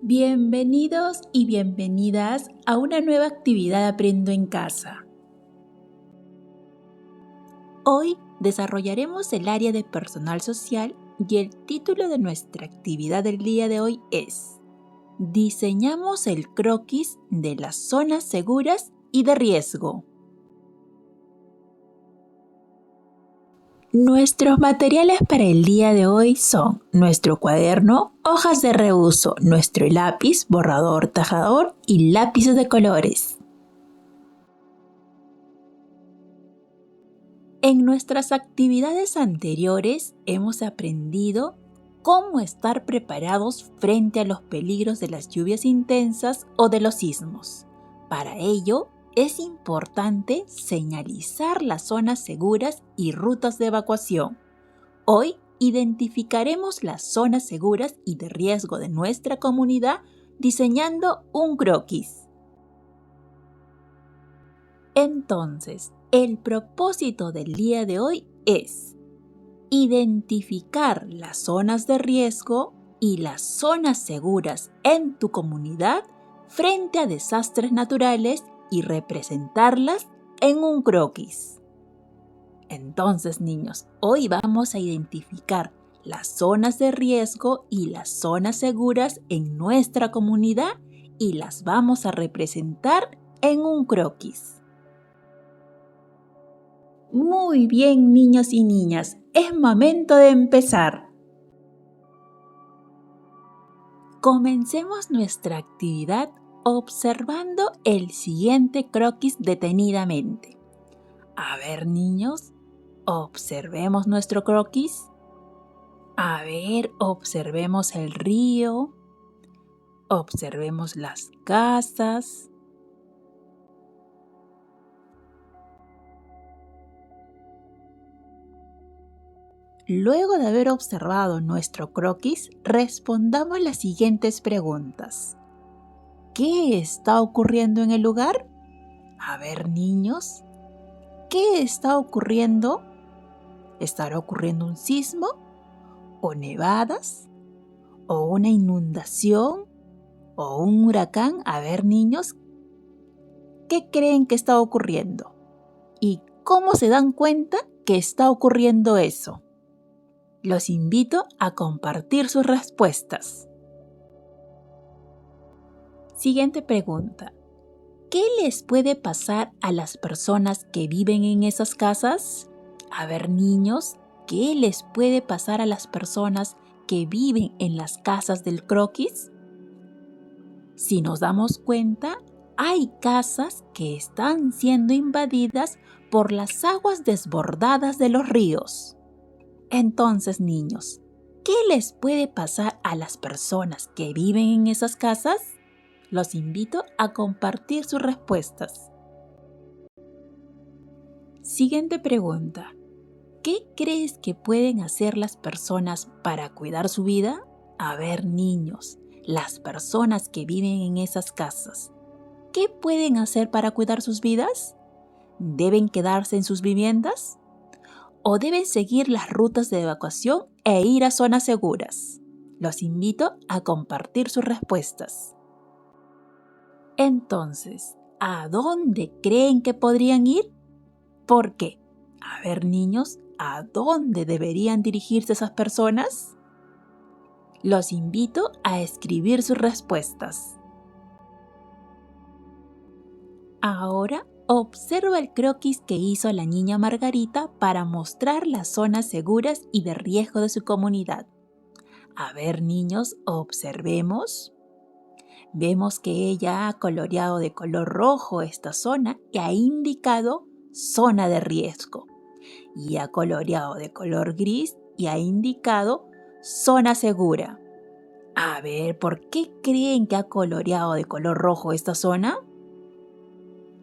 Bienvenidos y bienvenidas a una nueva actividad Aprendo en Casa. Hoy desarrollaremos el área de personal social y el título de nuestra actividad del día de hoy es Diseñamos el croquis de las zonas seguras y de riesgo. Nuestros materiales para el día de hoy son nuestro cuaderno, hojas de reuso, nuestro lápiz, borrador, tajador y lápices de colores. En nuestras actividades anteriores hemos aprendido cómo estar preparados frente a los peligros de las lluvias intensas o de los sismos. Para ello, es importante señalizar las zonas seguras y rutas de evacuación. Hoy identificaremos las zonas seguras y de riesgo de nuestra comunidad diseñando un croquis. Entonces, el propósito del día de hoy es identificar las zonas de riesgo y las zonas seguras en tu comunidad frente a desastres naturales y representarlas en un croquis. Entonces, niños, hoy vamos a identificar las zonas de riesgo y las zonas seguras en nuestra comunidad y las vamos a representar en un croquis. Muy bien, niños y niñas, es momento de empezar. Comencemos nuestra actividad observando el siguiente croquis detenidamente. A ver, niños, observemos nuestro croquis. A ver, observemos el río. Observemos las casas. Luego de haber observado nuestro croquis, respondamos las siguientes preguntas. ¿Qué está ocurriendo en el lugar? A ver, niños, ¿qué está ocurriendo? ¿Estará ocurriendo un sismo? ¿O nevadas? ¿O una inundación? ¿O un huracán? A ver, niños, ¿qué creen que está ocurriendo? ¿Y cómo se dan cuenta que está ocurriendo eso? Los invito a compartir sus respuestas. Siguiente pregunta. ¿Qué les puede pasar a las personas que viven en esas casas? A ver, niños, ¿qué les puede pasar a las personas que viven en las casas del croquis? Si nos damos cuenta, hay casas que están siendo invadidas por las aguas desbordadas de los ríos. Entonces, niños, ¿qué les puede pasar a las personas que viven en esas casas? Los invito a compartir sus respuestas. Siguiente pregunta. ¿Qué crees que pueden hacer las personas para cuidar su vida? A ver, niños, las personas que viven en esas casas, ¿qué pueden hacer para cuidar sus vidas? ¿Deben quedarse en sus viviendas? ¿O deben seguir las rutas de evacuación e ir a zonas seguras? Los invito a compartir sus respuestas. Entonces, ¿a dónde creen que podrían ir? ¿Por qué? A ver, niños, ¿a dónde deberían dirigirse esas personas? Los invito a escribir sus respuestas. Ahora, observa el croquis que hizo la niña Margarita para mostrar las zonas seguras y de riesgo de su comunidad. A ver, niños, observemos. Vemos que ella ha coloreado de color rojo esta zona y ha indicado zona de riesgo. Y ha coloreado de color gris y ha indicado zona segura. A ver, ¿por qué creen que ha coloreado de color rojo esta zona?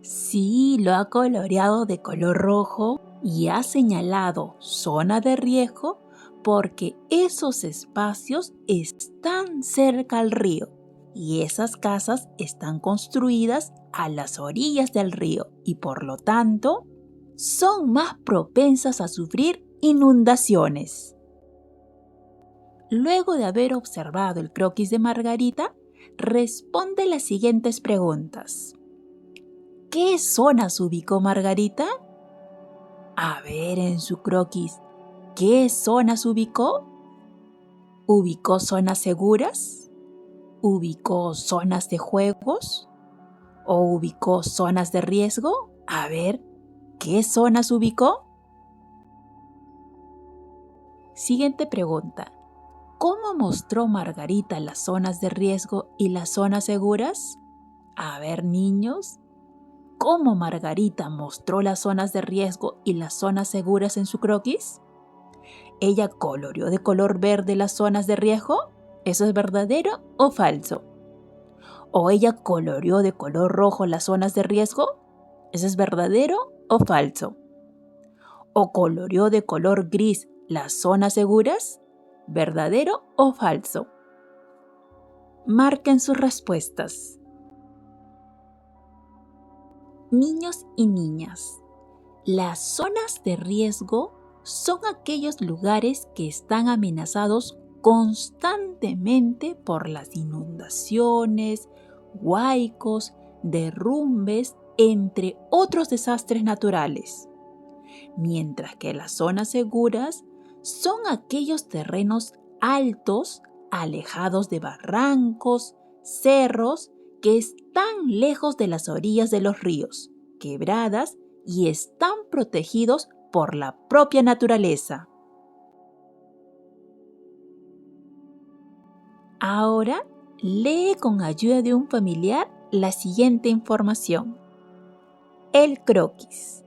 Sí, lo ha coloreado de color rojo y ha señalado zona de riesgo porque esos espacios están cerca al río y esas casas están construidas a las orillas del río y por lo tanto son más propensas a sufrir inundaciones. Luego de haber observado el croquis de Margarita, responde las siguientes preguntas. ¿Qué zonas ubicó Margarita? A ver en su croquis, ¿qué zonas ubicó? ¿Ubicó zonas seguras? ¿Ubicó zonas de juegos? ¿O ubicó zonas de riesgo? A ver, ¿qué zonas ubicó? Siguiente pregunta. ¿Cómo mostró Margarita las zonas de riesgo y las zonas seguras? A ver, niños, ¿cómo Margarita mostró las zonas de riesgo y las zonas seguras en su croquis? ¿Ella coloreó de color verde las zonas de riesgo? ¿Eso es verdadero o falso? ¿O ella coloreó de color rojo las zonas de riesgo? ¿Eso es verdadero o falso? ¿O coloreó de color gris las zonas seguras? ¿Verdadero o falso? Marquen sus respuestas. Niños y niñas, las zonas de riesgo son aquellos lugares que están amenazados constantemente por las inundaciones, huaicos, derrumbes, entre otros desastres naturales. Mientras que las zonas seguras son aquellos terrenos altos, alejados de barrancos, cerros, que están lejos de las orillas de los ríos, quebradas y están protegidos por la propia naturaleza. Ahora, lee con ayuda de un familiar la siguiente información. El croquis.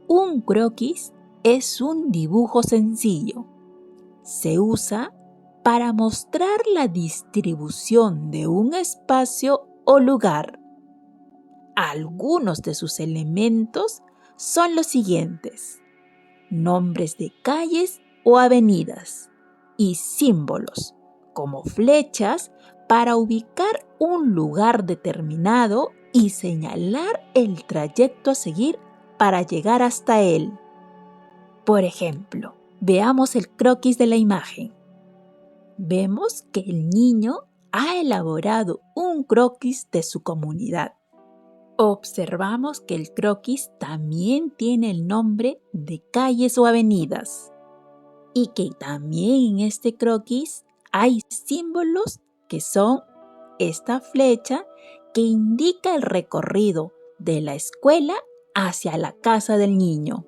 Un croquis es un dibujo sencillo. Se usa para mostrar la distribución de un espacio o lugar. Algunos de sus elementos son los siguientes: nombres de calles o avenidas y símbolos como flechas para ubicar un lugar determinado y señalar el trayecto a seguir para llegar hasta él. Por ejemplo, veamos el croquis de la imagen. Vemos que el niño ha elaborado un croquis de su comunidad. Observamos que el croquis también tiene el nombre de calles o avenidas y que también en este croquis hay símbolos que son esta flecha que indica el recorrido de la escuela hacia la casa del niño.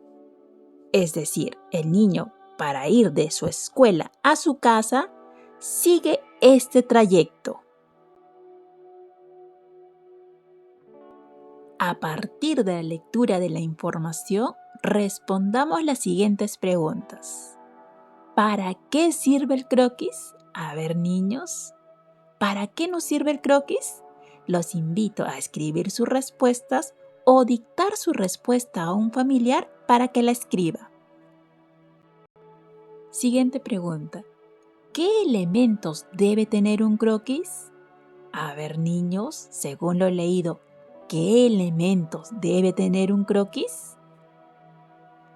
Es decir, el niño, para ir de su escuela a su casa, sigue este trayecto. A partir de la lectura de la información, respondamos las siguientes preguntas. ¿Para qué sirve el croquis? A ver, niños, ¿para qué nos sirve el croquis? Los invito a escribir sus respuestas o dictar su respuesta a un familiar para que la escriba. Siguiente pregunta. ¿Qué elementos debe tener un croquis? A ver, niños, según lo leído, ¿qué elementos debe tener un croquis?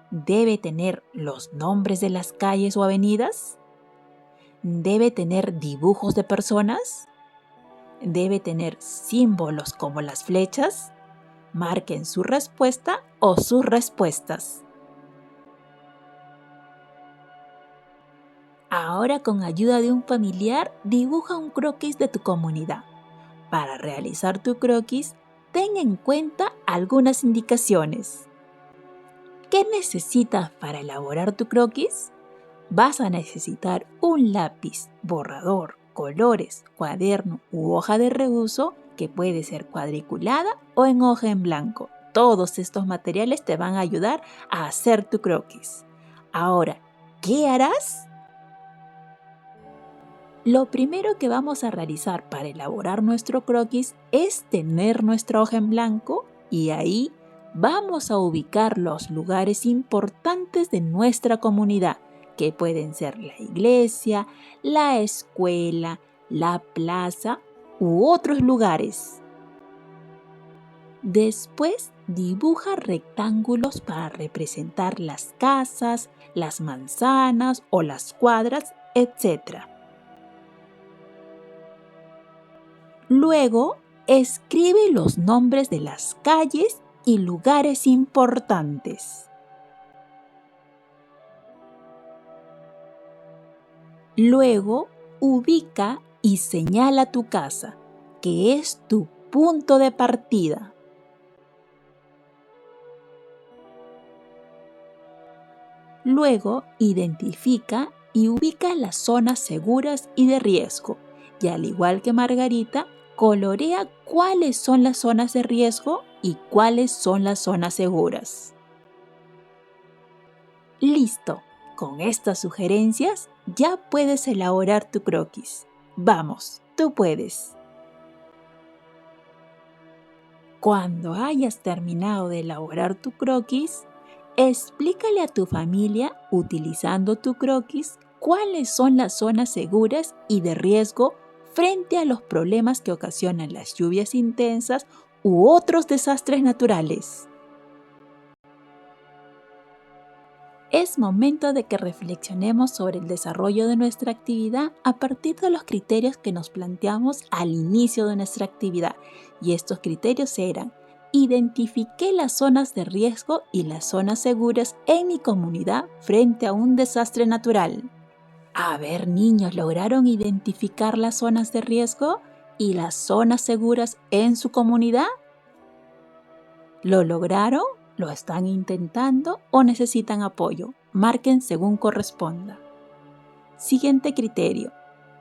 ¿Debe tener los nombres de las calles o avenidas? ¿Debe tener dibujos de personas? ¿Debe tener símbolos como las flechas? Marquen su respuesta o sus respuestas. Ahora, con ayuda de un familiar, dibuja un croquis de tu comunidad. Para realizar tu croquis, ten en cuenta algunas indicaciones. ¿Qué necesitas para elaborar tu croquis? Vas a necesitar un lápiz, borrador, colores, cuaderno u hoja de reuso que puede ser cuadriculada o en hoja en blanco. Todos estos materiales te van a ayudar a hacer tu croquis. Ahora, ¿qué harás? Lo primero que vamos a realizar para elaborar nuestro croquis es tener nuestra hoja en blanco y ahí vamos a ubicar los lugares importantes de nuestra comunidad, que pueden ser la iglesia, la escuela, la plaza u otros lugares. Después dibuja rectángulos para representar las casas, las manzanas o las cuadras, etc. Luego, escribe los nombres de las calles y lugares importantes. Luego, ubica y señala tu casa, que es tu punto de partida. Luego, identifica y ubica las zonas seguras y de riesgo, y al igual que Margarita, colorea cuáles son las zonas de riesgo y cuáles son las zonas seguras. Listo, con estas sugerencias ya puedes elaborar tu croquis. Vamos, tú puedes. Cuando hayas terminado de elaborar tu croquis, explícale a tu familia, utilizando tu croquis, cuáles son las zonas seguras y de riesgo frente a los problemas que ocasionan las lluvias intensas u otros desastres naturales. Es momento de que reflexionemos sobre el desarrollo de nuestra actividad a partir de los criterios que nos planteamos al inicio de nuestra actividad. Y estos criterios eran: identifiqué las zonas de riesgo y las zonas seguras en mi comunidad frente a un desastre natural. A ver, niños, ¿lograron identificar las zonas de riesgo y las zonas seguras en su comunidad? ¿Lo lograron? ¿Lo están intentando o necesitan apoyo? Marquen según corresponda. Siguiente criterio.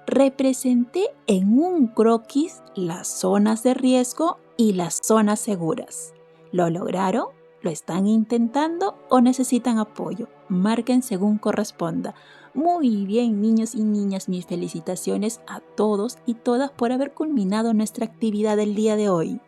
Representé en un croquis las zonas de riesgo y las zonas seguras. ¿Lo lograron? ¿Lo están intentando o necesitan apoyo? Marquen según corresponda. Muy bien, niños y niñas, mis felicitaciones a todos y todas por haber culminado nuestra actividad del día de hoy.